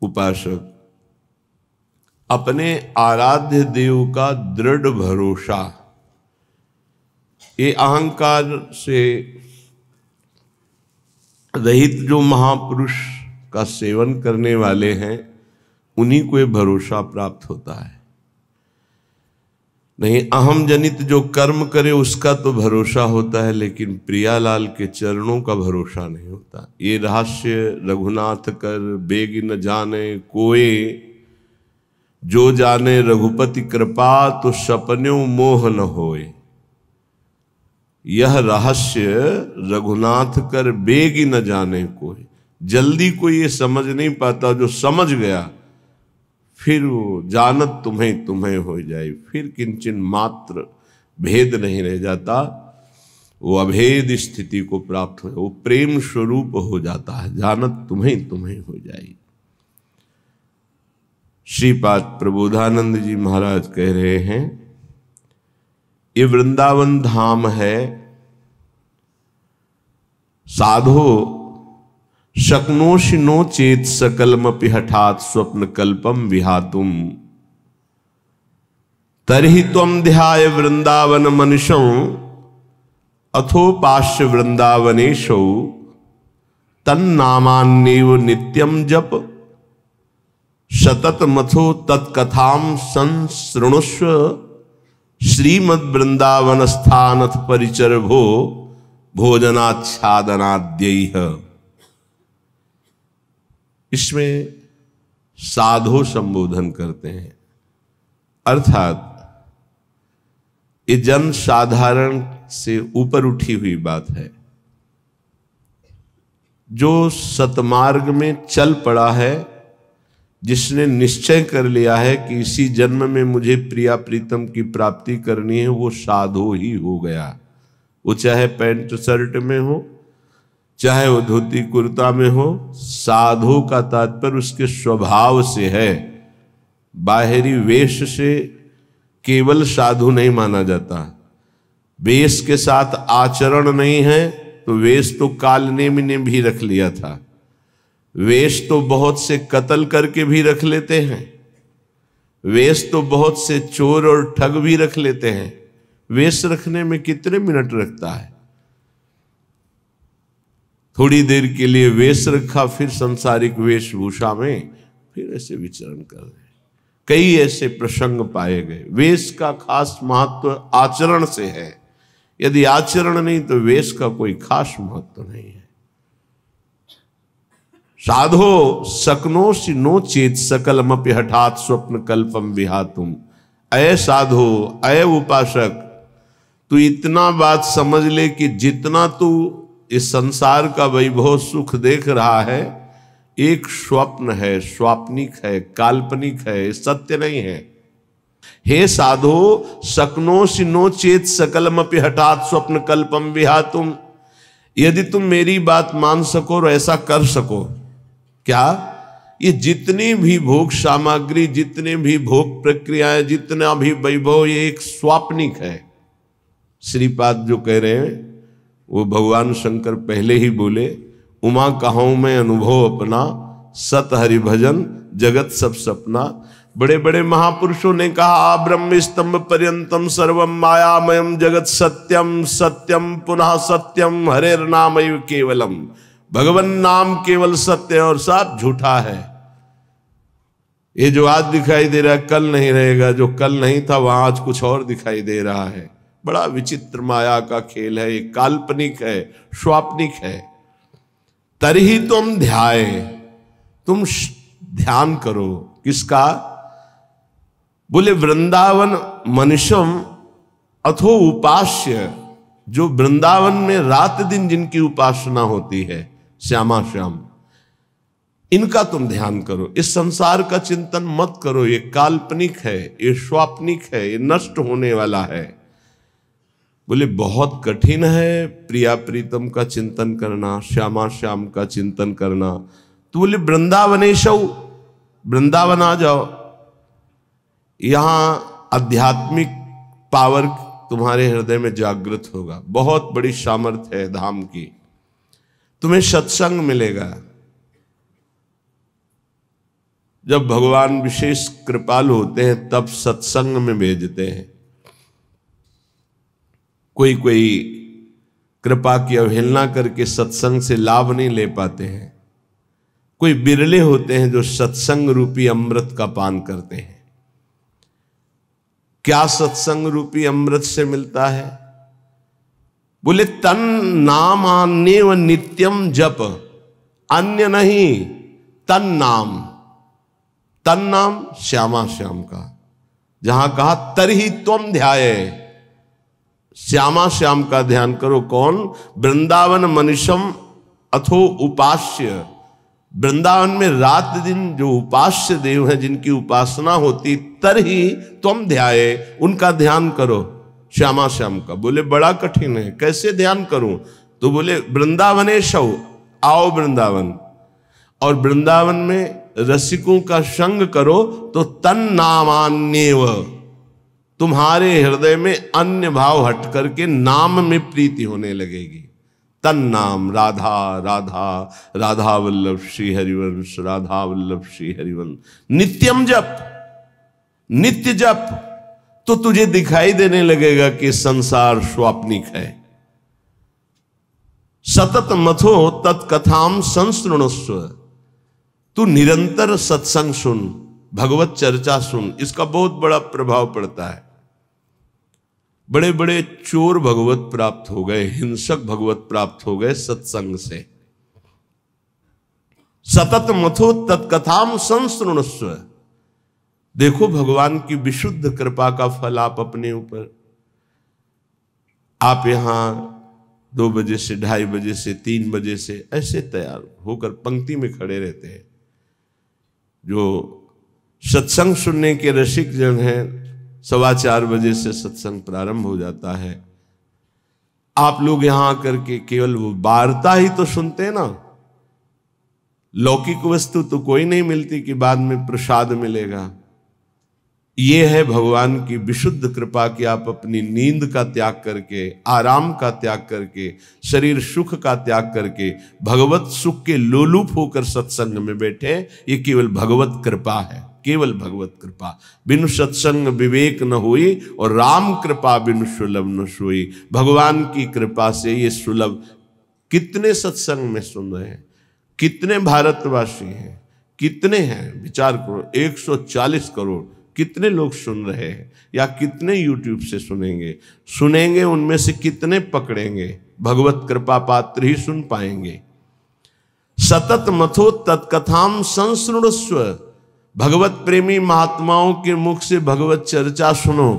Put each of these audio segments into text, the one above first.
उपासक अपने आराध्य देव का दृढ़ भरोसा, ये अहंकार से रहित जो महापुरुष का सेवन करने वाले हैं उन्हीं को ये भरोसा प्राप्त होता है। नहीं, अहम जनित जो कर्म करे उसका तो भरोसा होता है, लेकिन प्रियालाल के चरणों का भरोसा नहीं होता। ये रहस्य रघुनाथ कर बेग न जाने कोय, जो जाने रघुपति कृपा तो सपन्यों मोह न होए। यह रहस्य रघुनाथ कर बेग न जाने कोई, जल्दी कोई ये समझ नहीं पाता, जो समझ गया फिर वो जानत तुम्हें तुम्हें हो जाए, फिर किंचन मात्र भेद नहीं रह जाता, वो अभेद स्थिति को प्राप्त हो, वो प्रेम स्वरूप हो जाता है, जानत तुम्हें तुम्हें हो जाए। श्रीपाद प्रबोधानंद जी महाराज कह रहे हैं, ये वृंदावन धाम है, साधो शक्नोषि नो चेत सकलमपि हठात स्वप्न कल्पम विहातुम, तर्हि त्वं ध्याय वृंदावन मनुषौ अथोपास्य वृंदावनेशौ, तन्नामान्येव नित्यं जप सतत मथो तत्कथां संसृणुष्व, श्रीमद् वृंदावन स्थानथ परिचर भो भोजनाच्छादनाद्यैः। इसमें साधो संबोधन करते हैं, अर्थात ये जन साधारण से ऊपर उठी हुई बात है। जो सतमार्ग में चल पड़ा है, जिसने निश्चय कर लिया है कि इसी जन्म में मुझे प्रिया प्रीतम की प्राप्ति करनी है, वो साधो ही हो गया। वो चाहे पैंट शर्ट में हो, चाहे वो धोती कुर्ता में हो, साधु का तात्पर्य उसके स्वभाव से है। बाहरी वेश से केवल साधु नहीं माना जाता। वेश के साथ आचरण नहीं है तो वेश तो कालनेमी ने भी रख लिया था। वेश तो बहुत से कत्ल करके भी रख लेते हैं। वेश तो बहुत से चोर और ठग भी रख लेते हैं। वेश रखने में कितने मिनट लगता है? थोड़ी देर के लिए वेश रखा, फिर सांसारिक वेशभूषा में फिर ऐसे विचरण कर रहे। कई ऐसे प्रसंग पाए गए। वेश का खास महत्व आचरण से है। यदि आचरण नहीं तो वेश का कोई खास महत्व नहीं है। साधो सकनोषि नो चेत सकलमपि हठात स्वप्न कल्पम विहातुम। अय साधो, अय उपासक, तू इतना बात समझ ले कि जितना तू इस संसार का वैभव सुख देख रहा है, एक स्वप्न है, स्वाप्निक है, काल्पनिक है, सत्य नहीं है। हे साधो सकनोषि नो चेत सकलमपि हठात स्वप्न कल्पम विहातुम। यदि तुम मेरी बात मान सको और ऐसा कर सको, क्या ये जितनी भी भोग सामग्री, जितने भी भोग प्रक्रियाएं, जितना भी वैभव, ये एक स्वाप्निक है। श्रीपाद जो कह रहे हैं वो भगवान शंकर पहले ही बोले, उमा कहूं मैं अनुभव अपना, सत हरि भजन जगत सब सपना। बड़े बड़े महापुरुषों ने कहा, ब्रह्म स्तंभ पर्यंतम सर्वम मायामयम जगत सत्यम सत्यम पुनः सत्यम हरेर नामैव केवलम। भगवान नाम केवल सत्य और सब झूठा है। ये जो आज दिखाई दे रहा है कल नहीं रहेगा, जो कल नहीं था वहां आज कुछ और दिखाई दे रहा है। बड़ा विचित्र माया का खेल है, ये काल्पनिक है, स्वाप्निक है। तरही तुम ध्याय, तुम ध्यान करो। किसका? बोले वृंदावन मनुष्यम अथो उपास्य, जो वृंदावन में रात दिन जिनकी उपासना होती है, श्यामा श्याम, इनका तुम ध्यान करो। इस संसार का चिंतन मत करो, ये काल्पनिक है, ये स्वाप्निक है, ये नष्ट होने वाला है। बोले बहुत कठिन है प्रिया प्रीतम का चिंतन करना, श्यामा श्याम का चिंतन करना। तो बोले वृंदावनेशौ, वृंदावन आ जाओ, यहां आध्यात्मिक पावर तुम्हारे हृदय में जागृत होगा। बहुत बड़ी सामर्थ्य है धाम की। तुम्हें सत्संग मिलेगा, जब भगवान विशेष कृपालु होते हैं तब सत्संग में भेजते हैं। कोई कोई कृपा की अवहेलना करके सत्संग से लाभ नहीं ले पाते हैं। कोई बिरले होते हैं जो सत्संग रूपी अमृत का पान करते हैं। क्या सत्संग रूपी अमृत से मिलता है? बोले तन नामान्येव नित्यम जप, अन्य नहीं, तन नाम। तन नाम श्यामा श्याम का, जहां कहा तरहि त्वम ध्याये, श्यामा श्याम का ध्यान करो। कौन? वृंदावन मनुष्यम अथो उपास्य। वृंदावन में रात दिन जो उपास्य देव हैं, जिनकी उपासना होती, तरहि त्वम ध्याये, उनका ध्यान करो, श्यामा श्याम का। बोले बड़ा कठिन है, कैसे ध्यान करूं? तो बोले वृंदावनेशौ, आओ वृंदावन, और वृंदावन में रसिकों का संग करो तो तन नामान्येव, तुम्हारे हृदय में अन्य भाव हट करके नाम में प्रीति होने लगेगी। तन नाम राधा राधा, राधा वल्लभ श्री हरिवंश, राधा वल्लभ श्री हरिवंश। नित्यम जप, नित्य जप, तो तुझे दिखाई देने लगेगा कि संसार स्वाप्निक है। सतत मथो तत्कथाम संसृणुस्व, तू निरंतर सत्संग सुन, भगवत चर्चा सुन। इसका बहुत बड़ा प्रभाव पड़ता है। बड़े बड़े चोर भगवत प्राप्त हो गए, हिंसक भगवत प्राप्त हो गए सत्संग से। सतत मथो तत्कथाम संसृणुस्व। देखो भगवान की विशुद्ध कृपा का फल आप अपने ऊपर। आप यहां 2 बजे से 2:30 बजे से 3 बजे से ऐसे तैयार होकर पंक्ति में खड़े रहते हैं। जो सत्संग सुनने के रसिक जन हैं, 4:15 बजे से सत्संग प्रारंभ हो जाता है। आप लोग यहां आकर के केवल वो वार्ता ही तो सुनते हैं ना, लौकिक वस्तु तो कोई नहीं मिलती कि बाद में प्रसाद मिलेगा। ये है भगवान की विशुद्ध कृपा कि आप अपनी नींद का त्याग करके, आराम का त्याग करके, शरीर सुख का त्याग करके भगवत सुख के लोलुप होकर सत्संग में बैठे। ये केवल भगवत कृपा है, केवल भगवत कृपा। बिनु सत्संग विवेक न होई, और राम कृपा बिनु सुलभ न सोई। भगवान की कृपा से ये सुलभ। कितने सत्संग में सुन रहे हैं, कितने भारतवासी हैं, कितने हैं? विचार करो, 140 करोड़ कितने लोग सुन रहे हैं, या कितने यूट्यूब से सुनेंगे, उनमें से कितने पकड़ेंगे? भगवत कृपा पात्र ही सुन पाएंगे। सतत मथो तत्कथाम संसृणुस्व, भगवत प्रेमी महात्माओं के मुख से भगवत चर्चा सुनो,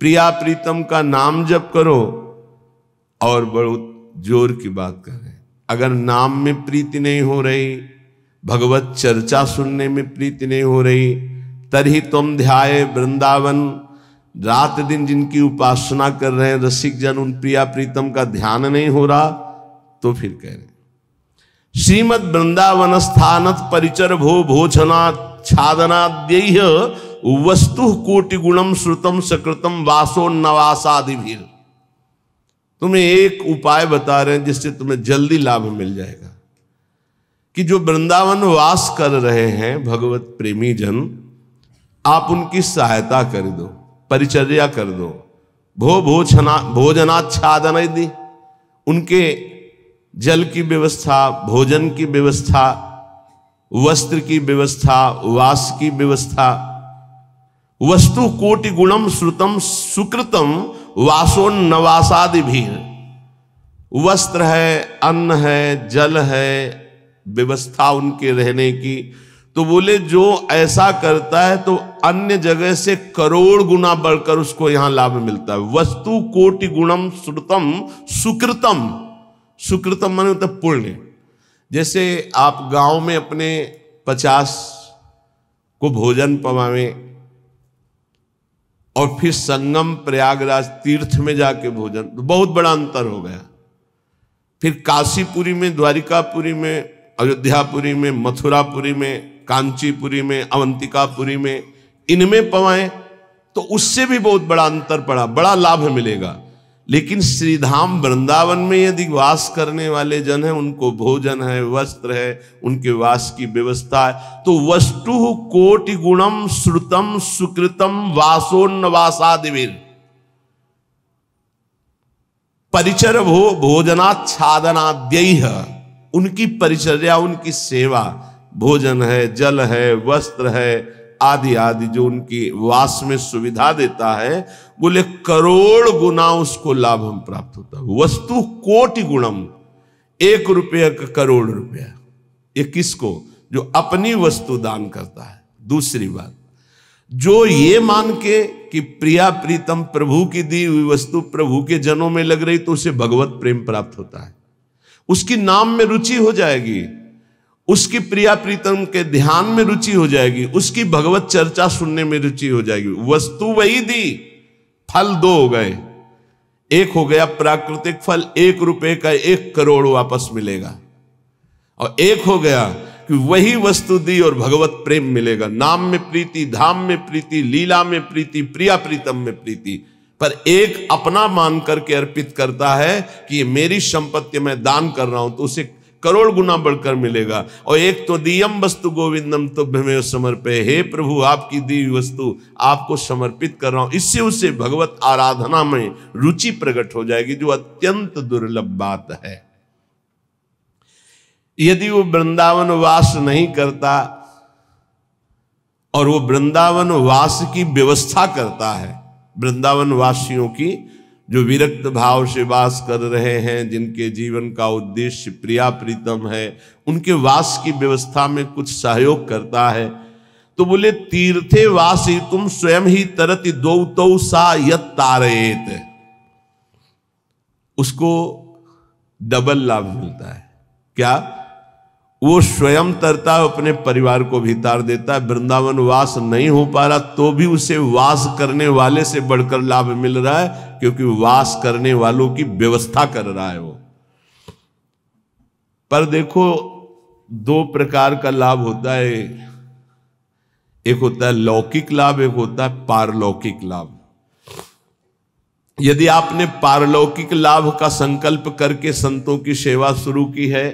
प्रिया प्रीतम का नाम जप करो। और बहुत जोर की बात कर रहे हैं, अगर नाम में प्रीति नहीं हो रही, भगवत चर्चा सुनने में प्रीति नहीं हो रही, तरहि तुम ध्याये वृंदावन। रात दिन जिनकी उपासना कर रहे हैं रसिक जन, उन प्रिया प्रीतम का ध्यान नहीं हो रहा, तो फिर कह रहे श्रीमद वृंदावन स्थानत परिचर भो भोजनाच्छादनाद्यैः वस्तु कोटि गुणम श्रुतम सकृतम वासोन्नवासादिभिर। तुम्हें एक उपाय बता रहे हैं जिससे तुम्हें जल्दी लाभ मिल जाएगा, कि जो वृंदावन वास कर रहे हैं भगवत प्रेमी जन, आप उनकी सहायता कर दो, परिचर्या कर दो। भोजनाच्छादन दी, उनके जल की व्यवस्था, भोजन की व्यवस्था, वस्त्र की व्यवस्था, वास की व्यवस्था। वस्तु कोटि गुणम श्रुतम सुकृतम वासोन्नवासादिभिः। वस्त्र है, अन्न है, जल है, व्यवस्था उनके रहने की। तो बोले जो ऐसा करता है तो अन्य जगह से करोड़ गुना बढ़कर उसको यहां लाभ मिलता है। वस्तु कोटि गुणम श्रुतम सुकृतम, सुकृतम माने मतलब पुण्य। जैसे आप गांव में अपने 50 को भोजन पवावें और फिर संगम प्रयागराज तीर्थ में जाके भोजन, तो बहुत बड़ा अंतर हो गया। फिर काशीपुरी में, द्वारिकापुरी में, अयोध्यापुरी में, मथुरापुरी में, कांचीपुरी में, अवंतिकापुरी में, इनमें पवाएं तो उससे भी बहुत बड़ा अंतर पड़ा, बड़ा लाभ मिलेगा। लेकिन श्रीधाम वृंदावन में यदि वास करने वाले जन हैं, उनको भोजन है, वस्त्र है, उनके वास की व्यवस्था है, तो वस्तु कोटि गुणम श्रुतम सुकृतम वासोन्नवासादिवीर परिचर भोजनाच्छादनाद्यैः, उनकी परिचर्या, उनकी सेवा, भोजन है, जल है, वस्त्र है आदि आदि जो उनकी वास में सुविधा देता है, बोले करोड़ गुना उसको लाभ हम प्राप्त होता है। वस्तु कोटि गुणम, 1 रुपये का करोड़ रुपया। ये किसको? जो अपनी वस्तु दान करता है। दूसरी बात, जो ये मान के कि प्रिया प्रीतम प्रभु की दी हुई वस्तु प्रभु के जनों में लग रही, तो उसे भगवत प्रेम प्राप्त होता है, उसकी नाम में रुचि हो जाएगी, उसकी प्रिया प्रीतम के ध्यान में रुचि हो जाएगी, उसकी भगवत चर्चा सुनने में रुचि हो जाएगी। वस्तु वही दी, फल 2 हो गए। एक हो गया प्राकृतिक फल, 1 रुपये का 1 करोड़ वापस मिलेगा, और एक हो गया कि वही वस्तु दी और भगवत प्रेम मिलेगा। नाम में प्रीति, धाम में प्रीति, लीला में प्रीति, प्रिया प्रीतम में प्रीति। पर एक अपना मान करके अर्पित करता है कि ये मेरी संपत्ति मैं दान कर रहा हूं, तो उसे करोड़ गुना बढ़कर मिलेगा। और एक तो दियम वस्तु गोविंदम तुभ्यमेव समर्पये, हे प्रभु आपकी दी हुई वस्तु आपको समर्पित कर रहा हूं, इससे उसे भगवत आराधना में रुचि प्रकट हो जाएगी, जो अत्यंत दुर्लभ बात है। यदि वो वृंदावन वास नहीं करता और वो वृंदावन वास की व्यवस्था करता है, वृंदावन वासियों की जो विरक्त भाव से वास कर रहे हैं, जिनके जीवन का उद्देश्य प्रिया प्रीतम है, उनके वास की व्यवस्था में कुछ सहयोग करता है, तो बोले तीर्थे वासी तुम स्वयं ही तरति दो सा यत तारेत, उसको डबल लाभ मिलता है। क्या? वो स्वयं तरता है, अपने परिवार को भी तार देता है। वृंदावन वास नहीं हो पा रहा तो भी उसे वास करने वाले से बढ़कर लाभ मिल रहा है, क्योंकि वास करने वालों की व्यवस्था कर रहा है वो। पर देखो 2 प्रकार का लाभ होता है, एक होता है लौकिक लाभ, एक होता है पारलौकिक लाभ। यदि आपने पारलौकिक लाभ का संकल्प करके संतों की सेवा शुरू की है,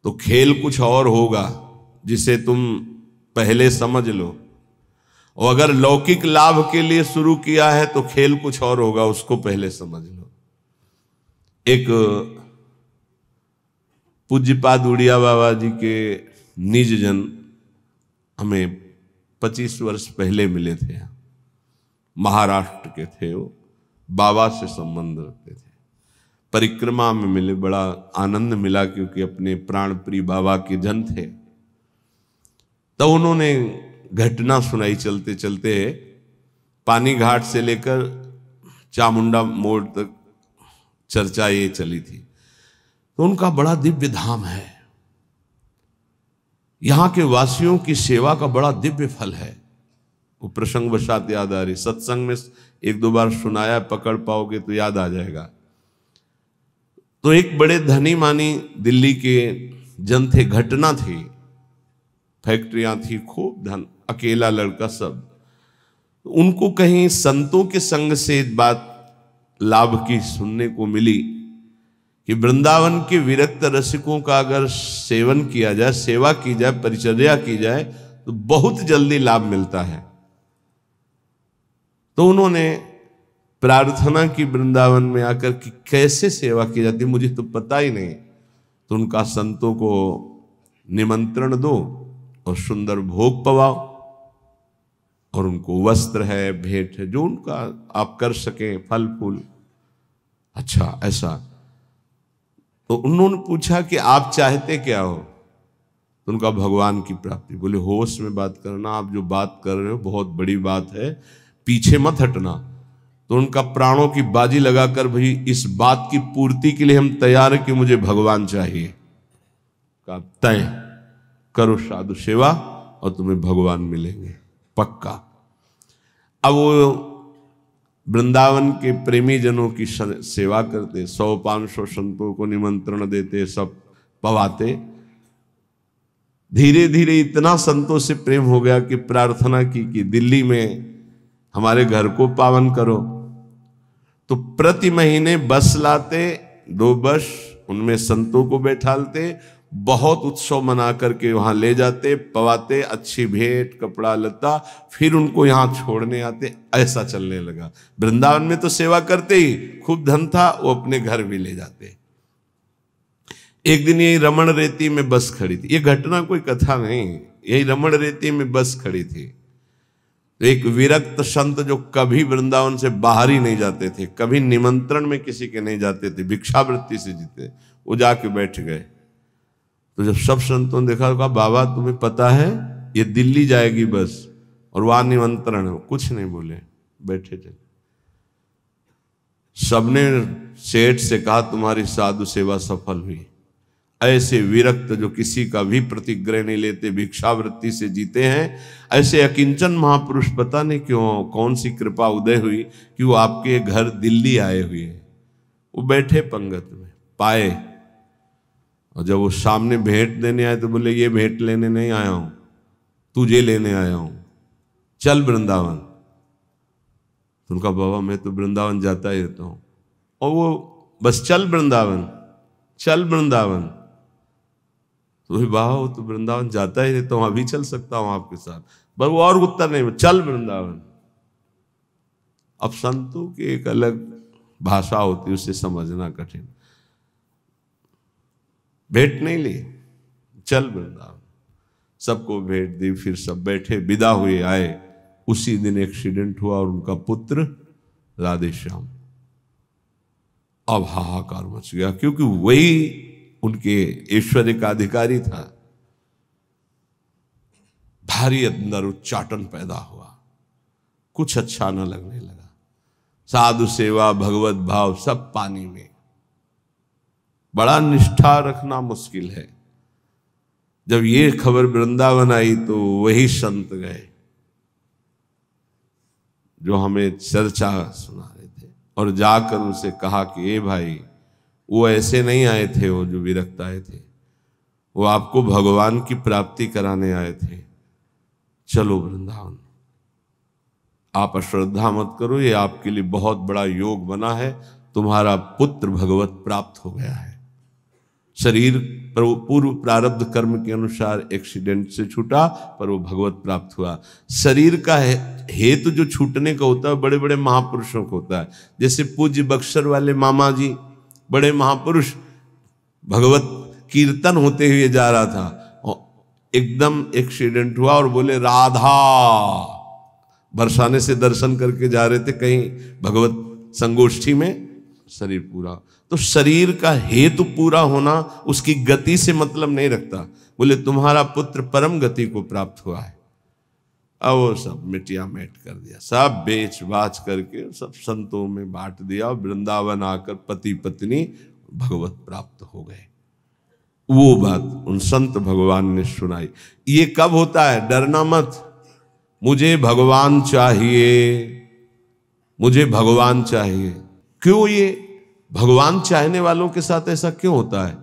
तो खेल कुछ और होगा जिसे तुम पहले समझ लो, और अगर लौकिक लाभ के लिए शुरू किया है तो खेल कुछ और होगा, उसको पहले समझ लो। एक पूज्यपाद उड़िया बाबा जी के निज जन हमें 25 वर्ष पहले मिले थे, महाराष्ट्र के थे वो, बाबा से संबंध रखते थे। परिक्रमा में मिले, बड़ा आनंद मिला, क्योंकि अपने प्राण प्रिय बाबा के जन थे। तो उन्होंने घटना सुनाई चलते चलते, पानी घाट से लेकर चामुंडा मोड़ तक चर्चा ये चली थी। तो उनका बड़ा दिव्य धाम है, यहां के वासियों की सेवा का बड़ा दिव्य फल है। वो प्रसंग वशात याद आ रही, सत्संग में 1-2 बार सुनाया, पकड़ पाओगे तो याद आ जाएगा। तो एक बड़े धनी मानी दिल्ली के जन थे, घटना थी, फैक्ट्रियां थी, खूब धन, अकेला लड़का सब। उनको कहीं संतों के संग से बात लाभ की सुनने को मिली कि वृंदावन के विरक्त रसिकों का अगर सेवन किया जाए, सेवा की जाए, परिचर्या की जाए, तो बहुत जल्दी लाभ मिलता है। तो उन्होंने प्रार्थना की वृंदावन में आकर कि कैसे सेवा की जाती है, मुझे तो पता ही नहीं। तो उनका संतों को निमंत्रण दो और सुंदर भोग पवाओ, और उनको वस्त्र है, भेंट है, जो उनका आप कर सकें, फल फूल। अच्छा ऐसा? तो उन्होंने पूछा कि आप चाहते क्या हो? तो उनका भगवान की प्राप्ति। बोले होश में बात करना, आप जो बात कर रहे हो बहुत बड़ी बात है, पीछे मत हटना। तो उनका प्राणों की बाजी लगाकर, भाई इस बात की पूर्ति के लिए हम तैयार हैं कि मुझे भगवान चाहिए। का तय करो साधु सेवा और तुम्हें भगवान मिलेंगे पक्का। अब वो वृंदावन के प्रेमी जनों की सेवा करते, 100-500 संतों को निमंत्रण देते, सब पवाते। धीरे धीरे इतना संतों से प्रेम हो गया कि प्रार्थना की कि दिल्ली में हमारे घर को पावन करो। तो प्रति महीने बस लाते, 2 बस, उनमें संतों को बैठालते, बहुत उत्सव मना करके वहां ले जाते, पवाते, अच्छी भेंट कपड़ा लता, फिर उनको यहां छोड़ने आते। ऐसा चलने लगा। वृंदावन में तो सेवा करते ही, खूब धन था, वो अपने घर भी ले जाते। एक दिन यही रमण रेती में बस खड़ी थी, ये घटना कोई कथा नहीं, यही रमण रेती में बस खड़ी थी। तो एक विरक्त संत जो कभी वृंदावन से बाहर ही नहीं जाते थे, कभी निमंत्रण में किसी के नहीं जाते थे, भिक्षावृत्ति से जीते, वो जाके बैठ गए। तो जब सब संतों ने देखा, कहा बाबा तुम्हें पता है ये दिल्ली जाएगी बस और वहां निमंत्रण है। कुछ नहीं बोले, बैठे थे। सबने सेठ से कहा तुम्हारी साधु सेवा सफल हुई। ऐसे विरक्त जो किसी का भी प्रतिग्रह नहीं लेते, भिक्षावृत्ति से जीते हैं, ऐसे अकिंचन महापुरुष पता नहीं क्यों कौन सी कृपा उदय हुई कि वो आपके घर दिल्ली आए हुए हैं। वो बैठे पंगत में, पाए, और जब वो सामने भेंट देने आए तो बोले ये भेंट लेने नहीं आया हूं, तुझे लेने आया हूं, चल वृंदावन। तो उनका बाबा मैं तो वृंदावन जाता ही रहता हूं। और वो बस चल वृंदावन, चल वृंदावन। तो बाबा वो तो वृंदावन जाता ही रहता हूं, अभी चल सकता हूं आपके साथ, पर वो और उत्तर नहीं, चल वृंदावन। अब संतों की एक अलग भाषा होती है, उसे समझना कठिन। भेंट नहीं ली, चल वृंदावन। सबको भेंट दी, फिर सब बैठे, विदा हुए, आए। उसी दिन एक्सीडेंट हुआ और उनका पुत्र राधेश्याम। अब हाहाकार मच गया, क्योंकि वही उनके ऐश्वर्य का अधिकारी था। भारी अंदर उच्चाटन पैदा हुआ, कुछ अच्छा न लगने लगा। साधु सेवा, भगवत भाव सब पानी में। बड़ा निष्ठा रखना मुश्किल है। जब ये खबर वृंदावन आई तो वही संत गए जो हमें चर्चा सुना रहे थे, और जाकर उसे कहा कि ए भाई, वो ऐसे नहीं आए थे, वो जो विरक्त आए थे, वो आपको भगवान की प्राप्ति कराने आए थे। चलो वृंदावन, आप अश्रद्धा मत करो, ये आपके लिए बहुत बड़ा योग बना है, तुम्हारा पुत्र भगवत प्राप्त हो गया है। शरीर पूर्व प्रारब्ध कर्म के अनुसार एक्सीडेंट से छूटा, पर वो भगवत प्राप्त हुआ। शरीर का हेतु जो छूटने का होता है बड़े बड़े महापुरुषों को होता है। जैसे पूज्य बक्सर वाले मामा जी, बड़े महापुरुष, भगवत कीर्तन होते हुए जा रहा था और एकदम एक्सीडेंट हुआ और बोले राधा, बरसाने से दर्शन करके जा रहे थे कहीं भगवत संगोष्ठी में, शरीर पूरा। तो शरीर का हेतु पूरा होना उसकी गति से मतलब नहीं रखता। बोले तुम्हारा पुत्र परम गति को प्राप्त हुआ है। अब वो सब मिटिया मेट कर दिया, सब बेच बाच करके सब संतों में बांट दिया। वृंदावन आकर पति पत्नी भगवत प्राप्त हो गए। वो बात उन संत भगवान ने सुनाई। ये कब होता है? डरना मत, मुझे भगवान चाहिए, मुझे भगवान चाहिए। क्यों ये भगवान चाहने वालों के साथ ऐसा क्यों होता है?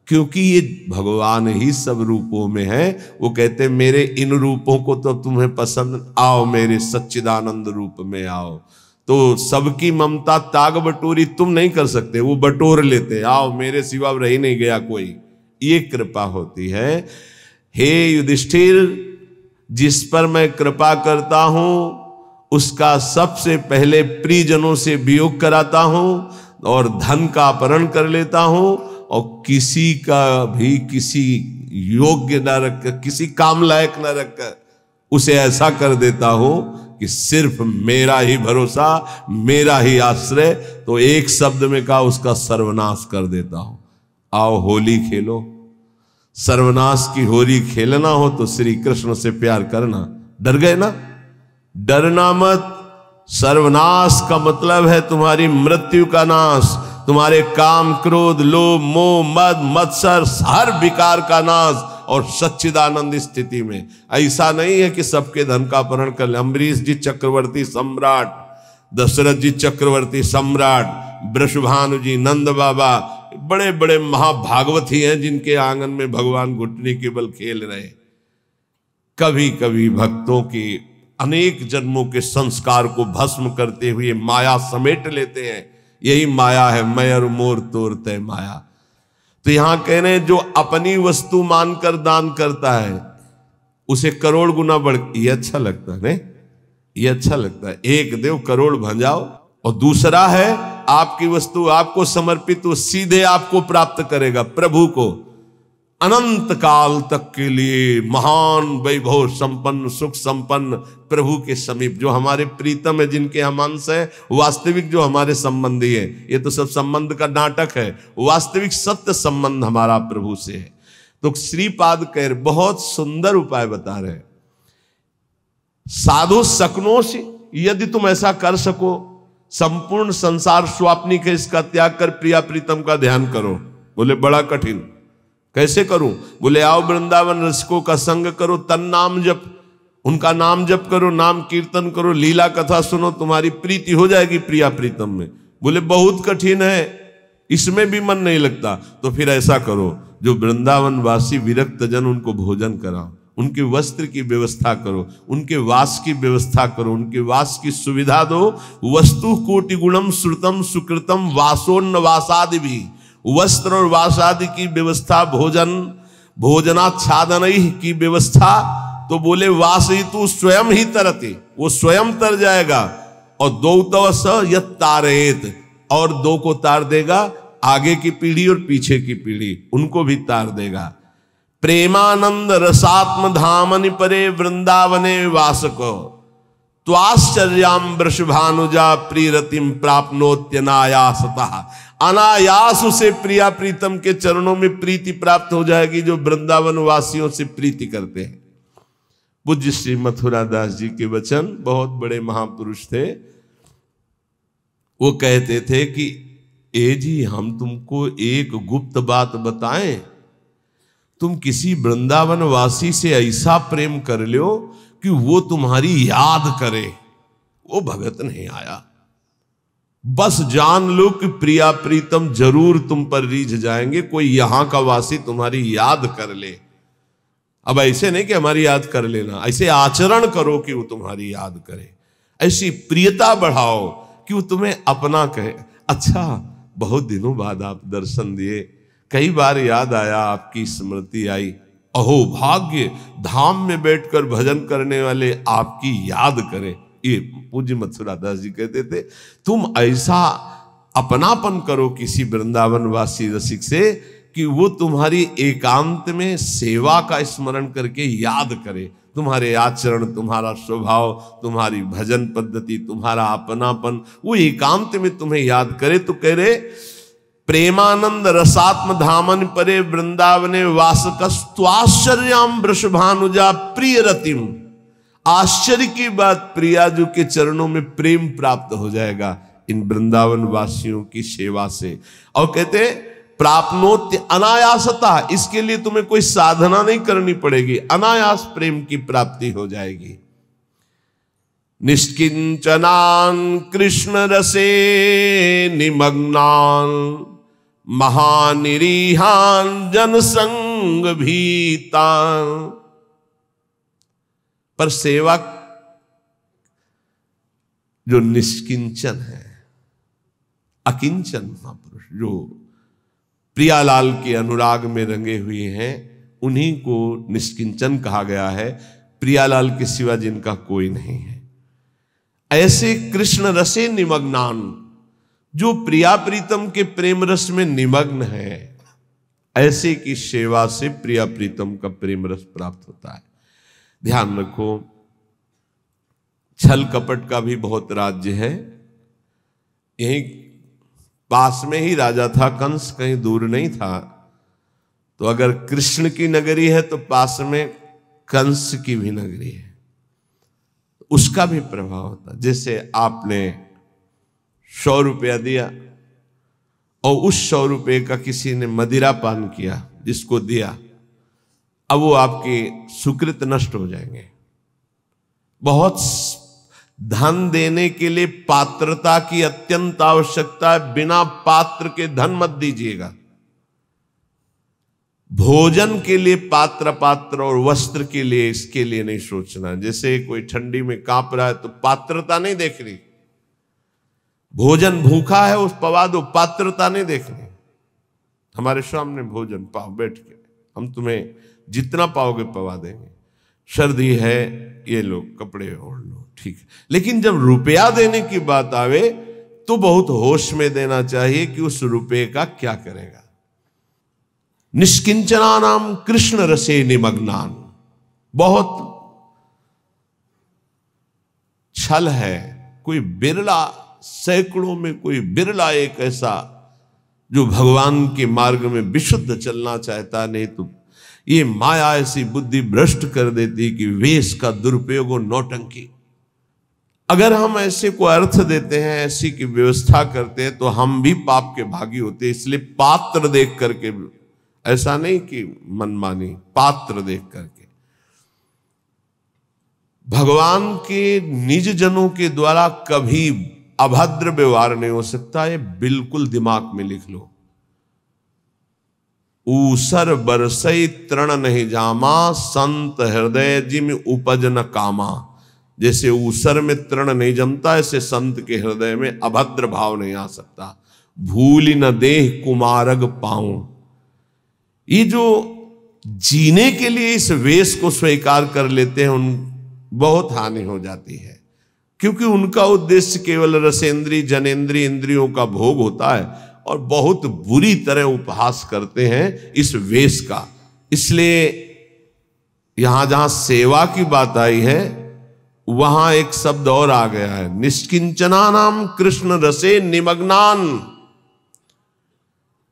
क्योंकि ये भगवान ही सब रूपों में है। वो कहते मेरे इन रूपों को तो तुम्हें पसंद, आओ मेरे सच्चिदानंद रूप में आओ। तो सबकी ममता ताग बटोरी तुम नहीं कर सकते, वो बटोर लेते, आओ मेरे सिवा रह नहीं गया कोई। ये कृपा होती है। हे युधिष्ठिर, जिस पर मैं कृपा करता हूं उसका सबसे पहले प्रियजनों से वियोग कराता हूं और धन का अपहरण कर लेता हूं, और किसी का भी किसी योग्य न रखकर, किसी काम लायक न रखकर उसे ऐसा कर देता हूं कि सिर्फ मेरा ही भरोसा, मेरा ही आश्रय। तो एक शब्द में कहा, उसका सर्वनाश कर देता हूं। आओ होली खेलो। सर्वनाश की होली खेलना हो तो श्री कृष्ण से प्यार करना। डर गए ना? डरना मत। सर्वनाश का मतलब है तुम्हारी मृत्यु का नाश, तुम्हारे काम, क्रोध, लोभ, मोह, मद, मत्सर, हर विकार का नाश, और सच्चिदानंद स्थिति में। ऐसा नहीं है कि सबके धन का अपहरण कर ले। अम्बरीश जी चक्रवर्ती सम्राट, दशरथ जी चक्रवर्ती सम्राट, वृषभानु जी, नंद बाबा, बड़े बड़े महाभागवती हैं जिनके आंगन में भगवान घुटने केवल खेल रहे। कभी कभी भक्तों की अनेक जन्मों के संस्कार को भस्म करते हुए माया समेट लेते हैं। यही माया है, मैं और मोर तोर तय माया। तो यहां कह रहे हैं जो अपनी वस्तु मानकर दान करता है उसे करोड़ गुना बढ़, ये अच्छा लगता है नहीं, ये अच्छा लगता है। एक देव करोड़ भंजाओ, और दूसरा है आपकी वस्तु आपको समर्पित, वो सीधे आपको प्राप्त करेगा प्रभु को अनंत काल तक के लिए। महान वैभव संपन्न सुख संपन्न प्रभु के समीप, जो हमारे प्रीतम है, जिनके हम अंश है, वास्तविक जो हमारे संबंधी है। ये तो सब संबंध का नाटक है, वास्तविक सत्य संबंध हमारा प्रभु से है। तो श्रीपाद कह बहुत सुंदर उपाय बता रहे, साधु सकनोषि, यदि तुम ऐसा कर सको, संपूर्ण संसार स्वाप्निक है, इसका त्याग कर प्रिया प्रीतम का ध्यान करो। बोले बड़ा कठिन, कैसे करूं? बोले आओ वृंदावन रसिकों का संग करो, तन नाम जप, उनका नाम जप करो, नाम कीर्तन करो, लीला कथा सुनो, तुम्हारी प्रीति हो जाएगी प्रिया प्रीतम में। बोले बहुत कठिन है, इसमें भी मन नहीं लगता। तो फिर ऐसा करो, जो वृंदावन वासी विरक्त जन, उनको भोजन कराओ, उनके वस्त्र की व्यवस्था करो, उनके वास की व्यवस्था करो, उनके वास की सुविधा दो। वस्तु कोटि गुणम श्रुतम सुकृतम वासोन्न वासादि भी, वस्त्र और वास आदि की व्यवस्था, भोजन भोजनाच्छादन की व्यवस्था। तो बोले वास ही तू स्वयं ही तरते, वो स्वयं तर जाएगा। और दो तव स यत तारेत, और दो को तार देगा, आगे की पीढ़ी और पीछे की पीढ़ी, उनको भी तार देगा। प्रेमानंद रसात्म धामनि परे वृंदावने वासको, त्वाश्चर्याम वृषभानुजा प्रीरतिम प्राप्नोत्यनायासतः। अनायास उसे प्रिया प्रीतम के चरणों में प्रीति प्राप्त हो जाएगी, जो वृंदावन वासियों से प्रीति करते हैं। पूज्य श्री मथुरा दास जी के वचन, बहुत बड़े महापुरुष थे। वो कहते थे कि ए जी, हम तुमको एक गुप्त बात बताएं, तुम किसी वृंदावन वासी से ऐसा प्रेम कर लो कि वो तुम्हारी याद करे। वो भगत नहीं आया, बस जान लो कि प्रिया प्रीतम जरूर तुम पर रीझ जाएंगे, कोई यहां का वासी तुम्हारी याद कर ले। अब ऐसे नहीं कि हमारी याद कर लेना, ऐसे आचरण करो कि वो तुम्हारी याद करे, ऐसी प्रियता बढ़ाओ कि वो तुम्हें अपना कहे। अच्छा, बहुत दिनों बाद आप दर्शन दिए, कई बार याद आया, आपकी स्मृति आई, अहो भाग्य, धाम में बैठकर भजन करने वाले आपकी याद करें। ये पूज्य मथुरा दास जी कहते थे, तुम ऐसा अपनापन करो किसी वृंदावन वासी रसिक से कि वो तुम्हारी एकांत में सेवा का स्मरण करके याद करे, तुम्हारे आचरण, तुम्हारा स्वभाव, तुम्हारी भजन पद्धति, तुम्हारा अपनापन, वो एकांत में तुम्हें याद करे। तो कह रहे प्रेमानंद रसात्म धामन परे वृंदावने वासकस्त्वाश्चर्याम वृषभानुजा प्रिय रतिम। आश्चर्य की बात, प्रियाजू के चरणों में प्रेम प्राप्त हो जाएगा इन वृंदावन वासियों की सेवा से। और कहते प्राप्नोत्य अनायासता, इसके लिए तुम्हें कोई साधना नहीं करनी पड़ेगी, अनायास प्रेम की प्राप्ति हो जाएगी। निष्किंचनान कृष्ण रसे निमग्नान महानिरीहान जनसंग भीतान। पर सेवा जो निष्किंचन है, अकिंचन महापुरुष, जो प्रियालाल के अनुराग में रंगे हुए हैं, उन्हीं को निष्किंचन कहा गया है। प्रियालाल के सिवा जिनका कोई नहीं है, ऐसे कृष्ण रसे निमग्नान, जो प्रिया प्रीतम के प्रेम रस में निमग्न है, ऐसे की सेवा से प्रिया प्रीतम का प्रेम रस प्राप्त होता है। ध्यान रखो, छल कपट का भी बहुत राज्य है। यहीं पास में ही राजा था कंस, कहीं दूर नहीं था। तो अगर कृष्ण की नगरी है तो पास में कंस की भी नगरी है, उसका भी प्रभाव होता। जैसे आपने 100 रुपया दिया और उस 100 रुपये का किसी ने मदिरा पान किया, जिसको दिया, अब वो आपके सुकृत नष्ट हो जाएंगे। बहुत धन देने के लिए पात्रता की अत्यंत आवश्यकता है, बिना पात्र के धन मत दीजिएगा। भोजन के लिए पात्र और वस्त्र के लिए, इसके लिए नहीं सोचना। जैसे कोई ठंडी में कांप रहा है तो पात्रता नहीं देख रही, भोजन भूखा है, उस पवा दो, पात्रता नहीं देखनी। हमारे सामने भोजन पाओ बैठ के, हम तुम्हें जितना पाओगे पवा देंगे। सर्दी है, ये लो कपड़े ओढ़ लो, ठीक है। लेकिन जब रुपया देने की बात आवे तो बहुत होश में देना चाहिए कि उस रुपये का क्या करेगा। निष्किंचना नाम कृष्ण रसे निमग्नान, बहुत छल है। कोई बिरला, सैकड़ों में कोई बिरला एक ऐसा जो भगवान के मार्ग में विशुद्ध चलना चाहता, नहीं तो ये माया ऐसी बुद्धि भ्रष्ट कर देती कि वेश का दुरुपयोग और नौटंकी। अगर हम ऐसे को अर्थ देते हैं, ऐसी की व्यवस्था करते हैं, तो हम भी पाप के भागी होते हैं। इसलिए पात्र देख करके, ऐसा नहीं कि मनमानी, पात्र देख करके। भगवान के निज जनों के द्वारा कभी अभद्र व्यवहार नहीं हो सकता, ये बिल्कुल दिमाग में लिख लो। ऊसर बरसई तृण नहीं जामा, संत हृदय जिम उपज न कामा। जैसे ऊसर में तृण नहीं जमता, ऐसे संत के हृदय में अभद्र भाव नहीं आ सकता। भूल न देह कुमारग पाऊं, ये जो जीने के लिए इस वेश को स्वीकार कर लेते हैं, उन बहुत हानि हो जाती है। क्योंकि उनका उद्देश्य केवल रसेंद्री जनेंद्री इंद्रियों का भोग होता है, और बहुत बुरी तरह उपहास करते हैं इस वेश का। इसलिए यहां जहां सेवा की बात आई है, वहां एक शब्द और आ गया है, निष्किंचना नाम कृष्ण रसे निमग्नान।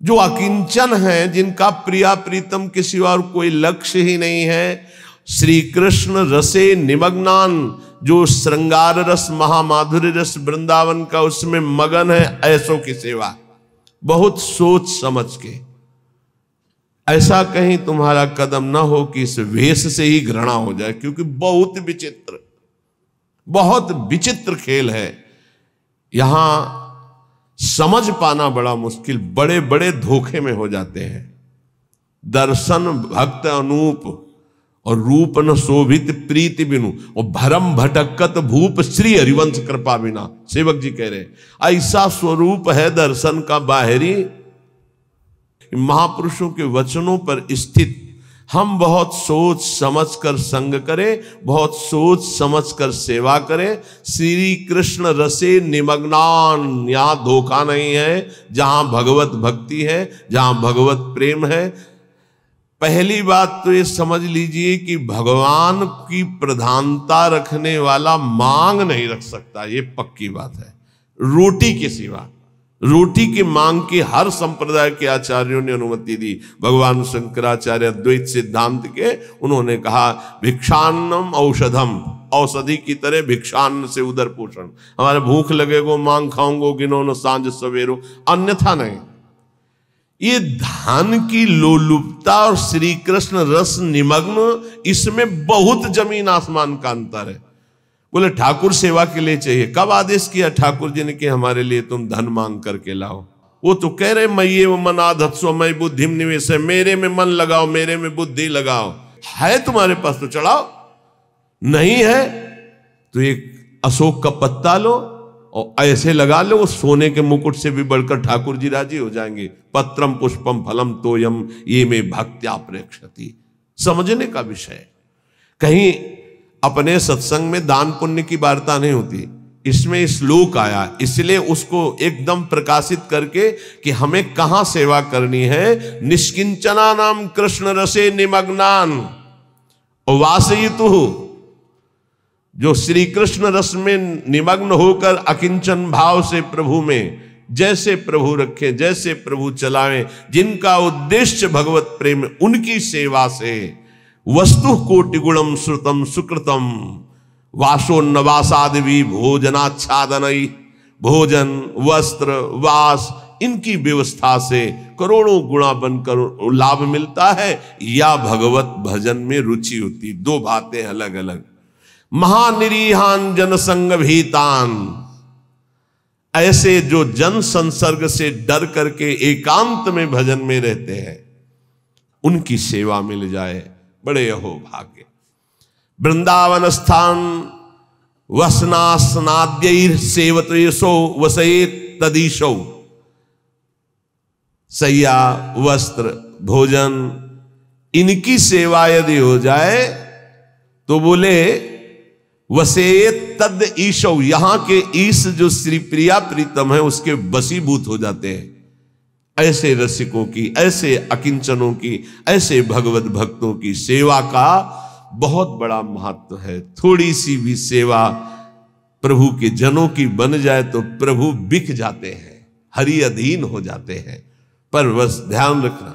जो अकिंचन है, जिनका प्रिया प्रीतम के सिवा और कोई लक्ष्य ही नहीं है, श्री कृष्ण रसे निमग्नान, जो श्रृंगार रस महामाधुर्य रस वृंदावन का उसमें मगन है, ऐसों की सेवा बहुत सोच समझ के। ऐसा कहीं तुम्हारा कदम ना हो कि इस वेश से ही घृणा हो जाए, क्योंकि बहुत विचित्र खेल है। यहां समझ पाना बड़ा मुश्किल, बड़े बड़े धोखे में हो जाते हैं। दर्शन भक्त अनूप और रूप न शोभित प्रीति बिनु, और भरम भटकत भूप श्री हरिवंश कृपा बिना। सेवक जी कह रहे ऐसा स्वरूप है दर्शन का बाहरी, महापुरुषों के वचनों पर स्थित। हम बहुत सोच समझ कर संग करें, बहुत सोच समझ कर सेवा करें। श्री कृष्ण रसे निमग्नान, यहां धोखा नहीं है। जहां भगवत भक्ति है, जहां भगवत प्रेम है, पहली बात तो ये समझ लीजिए कि भगवान की प्रधानता रखने वाला मांग नहीं रख सकता, ये पक्की बात है। रोटी के सिवा, रोटी की मांग की हर संप्रदाय के आचार्यों ने अनुमति दी। भगवान शंकराचार्य अद्वैत सिद्धांत के, उन्होंने कहा भिक्षान्नम औषधम, औषधि की तरह भिक्षान्न से उदर पोषण। हमारे भूख लगेगो मांग खाऊंगो गिनोनो सांझ सवेरो, अन्यथा नहीं। ये धन की लोलुपता और श्री कृष्ण रस निमग्न, इसमें बहुत जमीन आसमान का अंतर है। बोले ठाकुर सेवा के लिए चाहिए, कब आदेश किया ठाकुर जी ने कि हमारे लिए तुम धन मांग करके लाओ? वो तो कह रहे मये वो मन आधत्सो मय बुद्धि निवेश है, मेरे में मन लगाओ, मेरे में बुद्धि लगाओ। है तुम्हारे पास तो चढ़ाओ, नहीं है तो एक अशोक का पत्ता लो और ऐसे लगा लो, वो सोने के मुकुट से भी बढ़कर ठाकुर जी राजी हो जाएंगे। पत्रम पुष्पम फलम तोयम ये में भक्त्या प्रेक्षति। समझने का विषय, कहीं अपने सत्संग में दान पुण्य की वार्ता नहीं होती, इसमें श्लोक आया, इसलिए उसको एकदम प्रकाशित करके कि हमें कहां सेवा करनी है। निष्किंचना नाम कृष्ण रसे निमग्नान वासयितु, जो श्री कृष्ण रस में निमग्न होकर अकिंचन भाव से प्रभु में जैसे प्रभु रखे, जैसे प्रभु चलावें, जिनका उद्देश्य भगवत प्रेम, उनकी सेवा से वस्तु कोटि गुणम श्रुतम सुकृतम वासोन्नवासादि भोजनाच्छादनई, भोजन वस्त्र वास इनकी व्यवस्था से करोड़ों गुणा बनकर लाभ मिलता है, या भगवत भजन में रुचि होती। दो बातें अलग अलग। महानिरीहान जनसंग भीतान, ऐसे जो जन संसर्ग से डर करके एकांत में भजन में रहते हैं, उनकी सेवा मिल जाए, बड़े अहो भाग्य। वृंदावन स्थान वसनासनाद्यैर सेवतेशो वसेत तदीशो। सैया, वस्त्र, भोजन, इनकी सेवा यदि हो जाए तो बोले वसेत तद ईशो, यहां के ईश जो श्री प्रिया प्रीतम है उसके वशीभूत हो जाते हैं। ऐसे रसिकों की, ऐसे अकिंचनों की, ऐसे भगवत भक्तों की सेवा का बहुत बड़ा महत्व है। थोड़ी सी भी सेवा प्रभु के जनों की बन जाए तो प्रभु बिक जाते हैं, हरि अधीन हो जाते हैं। पर बस ध्यान रखना,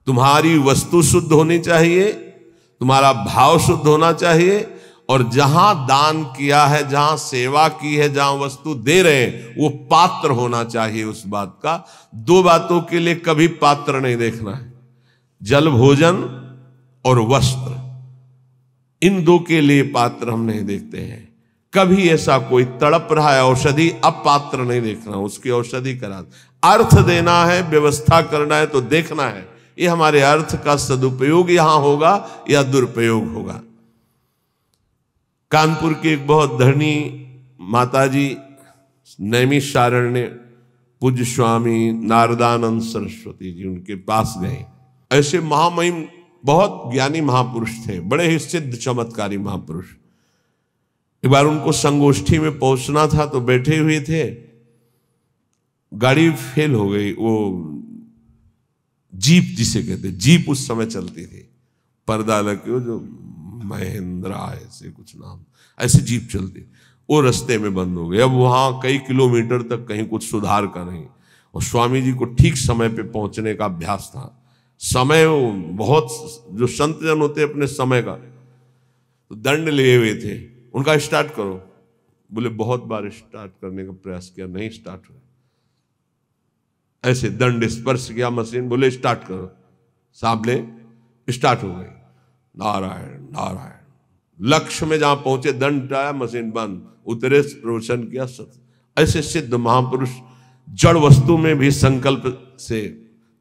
तुम्हारी वस्तु शुद्ध होनी चाहिए, तुम्हारा भाव शुद्ध होना चाहिए, और जहां दान किया है, जहां सेवा की है, जहां वस्तु दे रहे हैं वो पात्र होना चाहिए उस बात का। दो बातों के लिए कभी पात्र नहीं देखना है, जल, भोजन और वस्त्र, इन दो के लिए पात्र हम नहीं देखते हैं। कभी ऐसा कोई तड़प रहा है औषधि, अब पात्र नहीं देखना, उसकी औषधि करा। अर्थ देना है, व्यवस्था करना है तो देखना है ये हमारे अर्थ का सदुपयोग यहां होगा या दुरुपयोग होगा। कानपुर की एक बहुत धरनी माताजी नैमिषारण्य पूज्य स्वामी नारदानंद सरस्वती जी, उनके पास गए। ऐसे महामहिम बहुत ज्ञानी महापुरुष थे, बड़े ही सिद्ध चमत्कारी महापुरुष। एक बार उनको संगोष्ठी में पहुंचना था तो बैठे हुए थे, गाड़ी फेल हो गई। वो जीप जिसे कहते, जीप उस समय चलती थी, पर्दा लगे, जो महिंद्रा ऐसे कुछ नाम, ऐसे जीप चलती, वो रास्ते में बंद हो गई। अब वहां कई किलोमीटर तक कहीं कुछ सुधार का नहीं, और स्वामी जी को ठीक समय पे पहुंचने का अभ्यास था। समय बहुत, जो संत जन होते अपने समय का, तो दंड लिए हुए थे। उनका स्टार्ट करो, बोले बहुत बार स्टार्ट करने का प्रयास किया, नहीं स्टार्ट हुआ। ऐसे दंड स्पर्श किया मशीन, बोले स्टार्ट करो, साबले स्टार्ट हो गई। नारायण नारायण, लक्ष्य में जहां पहुंचे दंड आया, मशीन बंद, उतरे, प्रवचन किया। सत्य ऐसे सिद्ध महापुरुष जड़ वस्तु में भी संकल्प से,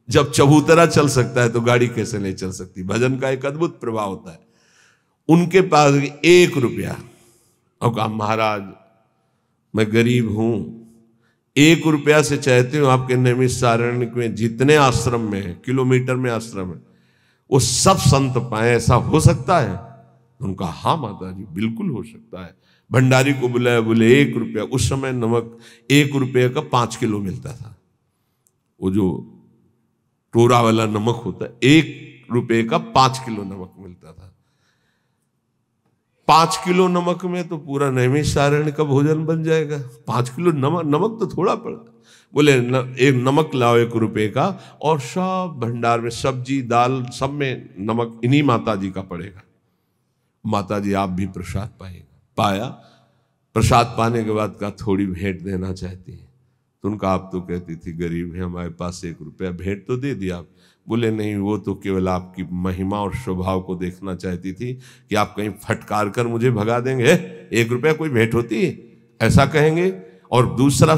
जब चबूतरा चल सकता है तो गाड़ी कैसे नहीं चल सकती। भजन का एक अद्भुत प्रभाव होता है। उनके पास 1 रुपया, और कहा महाराज मैं गरीब हूं, 1 रुपया से चाहते हो आपके नैमिषारण्य में जितने आश्रम में है, किलोमीटर में आश्रम है, वो सब संत पाए, ऐसा हो सकता है? उनका हाँ माता जी बिल्कुल हो सकता है। भंडारी को बुलाया, बोले 1 रुपया। उस समय नमक 1 रुपये का 5 किलो मिलता था, वो जो टोरा वाला नमक होता है, 1 रुपये का 5 किलो नमक मिलता था। 5 किलो नमक में तो पूरा नैमिषारण्य का भोजन बन जाएगा। 5 किलो नमक तो थोड़ा पड़ा। बोले एक नमक लाओ 1 रुपये का, और सब भंडार में सब्जी दाल सब में नमक इन्हीं माता जी का पड़ेगा। माता जी आप भी प्रसाद पाएगा। पाया, प्रसाद पाने के बाद का थोड़ी भेंट देना चाहती है। तो उनका आप तो कहती थी गरीब है, हमारे पास 1 रुपया, भेंट तो दे दिया। बोले नहीं, वो तो केवल आपकी महिमा और स्वभाव को देखना चाहती थी कि आप कहीं फटकार कर मुझे भगा देंगे, 1 रुपया कोई भेंट होती है, ऐसा कहेंगे। और दूसरा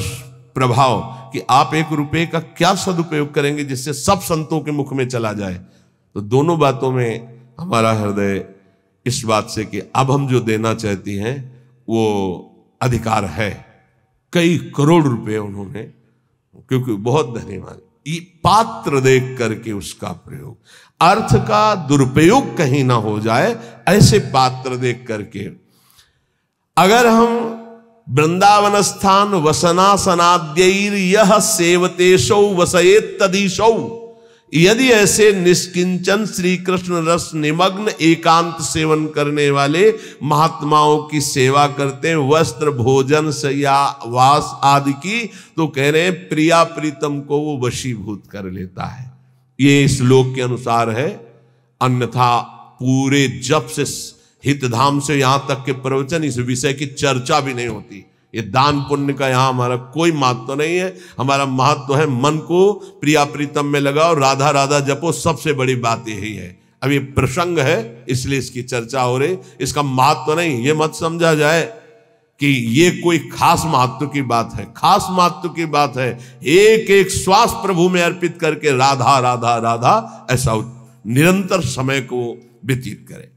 प्रभाव कि आप 1 रुपये का क्या सदुपयोग करेंगे जिससे सब संतों के मुख में चला जाए। तो दोनों बातों में हमारा हृदय इस बात से कि अब हम जो देना चाहती हैं वो अधिकार है। कई करोड़ रुपए उन्होंने, क्योंकि बहुत धन्यवाद, ये पात्र देख करके उसका प्रयोग, अर्थ का दुरुपयोग कहीं ना हो जाए, ऐसे पात्र देख करके। अगर हम वृंदावन स्थान वसनासनाद्यैर यह सेवतेशौ वसयेत तदीशौ, यदि ऐसे निष्किंचन श्री कृष्ण रस निमग्न एकांत सेवन करने वाले महात्माओं की सेवा करते हैं, वस्त्र भोजन शय्या वास आदि की, तो कह रहे हैं प्रिया प्रीतम को वो वशीभूत कर लेता है। ये श्लोक के अनुसार है, अन्यथा पूरे जप से हितधाम से यहां तक के प्रवचन इस विषय की चर्चा भी नहीं होती। ये दान पुण्य का यहां हमारा कोई महत्व नहीं है। हमारा महत्व है मन को प्रिया प्रीतम में लगाओ, राधा राधा जपो, सबसे बड़ी बात यही है। अब ये प्रसंग है इसलिए इसकी चर्चा हो रही, इसका महत्व नहीं। ये मत समझा जाए कि ये कोई खास महत्व की बात है। खास महत्व की बात है एक एक श्वास प्रभु में अर्पित करके राधा राधा राधा ऐसा निरंतर समय को व्यतीत करें।